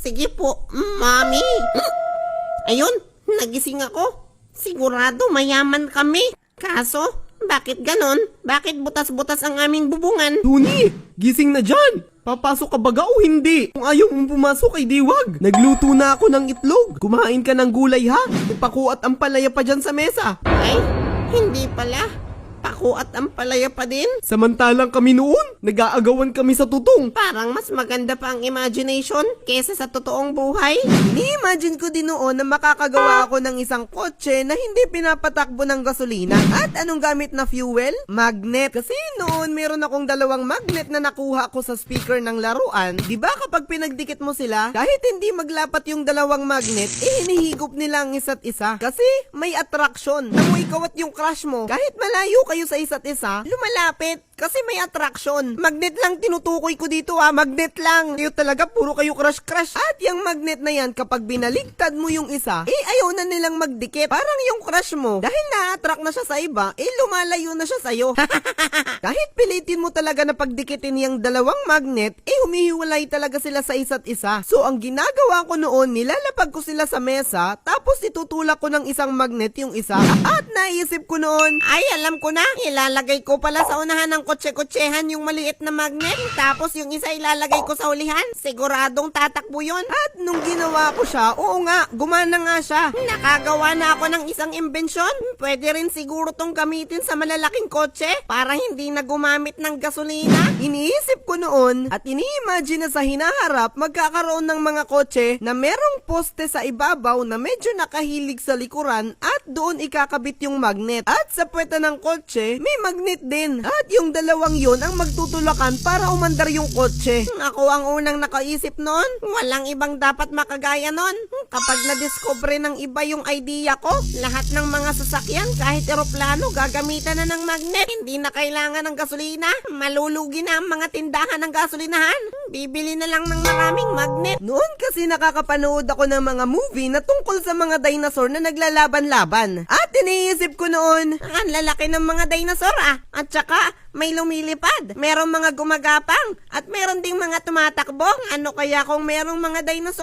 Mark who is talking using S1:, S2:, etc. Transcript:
S1: Sige po, Mami. Ayun, nagising ako. Sigurado mayaman kami. Kaso, bakit ganon? Bakit butas-butas ang aming bubungan?
S2: Tony, gising na dyan! Papasok ka baga o hindi? Kung ayaw mong pumasok ay diwag. Nagluto na ako ng itlog. Kumain ka ng gulay ha? Ipaku at ampalaya pa dyan sa mesa.
S1: Ay, hindi pala. Paku at ampalaya pa din.
S2: Samantalang kami noon, nag-aagawan kami sa tutong.
S1: Parang mas maganda pa ang imagination kesa sa totoong buhay.
S3: Ni-imagine ko din noon na makakagawa ako ng isang kotse na hindi pinapatakbo ng gasolina. At anong gamit na fuel? Magnet. Kasi noon meron akong dalawang magnet na nakuha ko sa speaker ng laruan. Diba kapag pinagdikit mo sila, kahit hindi maglapat yung dalawang magnet, hinihigop nila ang isa't isa. Kasi may attraction. Nang ikaw at yung crush mo, kahit malayo kayo sa isa't isa, lumalapit. Kasi may attraction. Magnet lang tinutukoy ko dito ha. Magnet lang. Kayo talaga, puro kayo crush-crush. At yung magnet na yan, kapag binaligtad mo yung isa, ayaw na nilang magdikit. Parang yung crush mo, dahil na-attract na siya sa iba, lumalayo na siya sa'yo. Kahit pilitin mo talaga na pagdikitin yung dalawang magnet, humihiwalay talaga sila sa isa't isa. So, ang ginagawa ko noon, nilalapag ko sila sa mesa, tapos itutulak ko ng isang magnet yung isa. At naisip ko noon,
S1: Ay, alam ko na. Ilalagay ko pala sa unahan ng kotse-kotsehan yung maliit na magnet. Tapos yung isa ilalagay ko sa ulihan. Siguradong tatakbo yun.
S3: at nung ginawa ko siya, oo nga, gumana nga siya.
S1: Nakagawa na ako ng isang imbensyon. Pwede rin siguro tong gamitin sa malalaking kotse para hindi na gumamit ng gasolina.
S3: Iniisip ko noon at ini-imagine na sa hinaharap magkakaroon ng mga kotse na merong poste sa ibabaw na medyo nakahilig sa likuran at doon ikakabit yung magnet. At sa puweta ng kotse, may magnet din. At yung dalawang yon ang magtutulakan para umandar yung kotse.
S1: Ako ang unang nakaisip nun. Walang ibang dapat makagaya nun. Kapag na-discover ng iba yung idea ko, lahat ng mga sasakyan kahit eroplano gagamitan na ng magnet. Hindi na kailangan ng gasolina. Malulugi na ang mga tindahan ng gasolinahan. Bibili na lang ng maraming magnet.
S3: Noon kasi nakakapanood ako ng mga movie na tungkol sa mga dinosaur na naglalaban-laban. At iniisip ko noon,
S1: Ang lalaki ng mga dinosaur At saka, may lumilipad. Merong mga gumagapang. At meron ding mga tumatakbo. Ano kaya kung merong mga dinosaur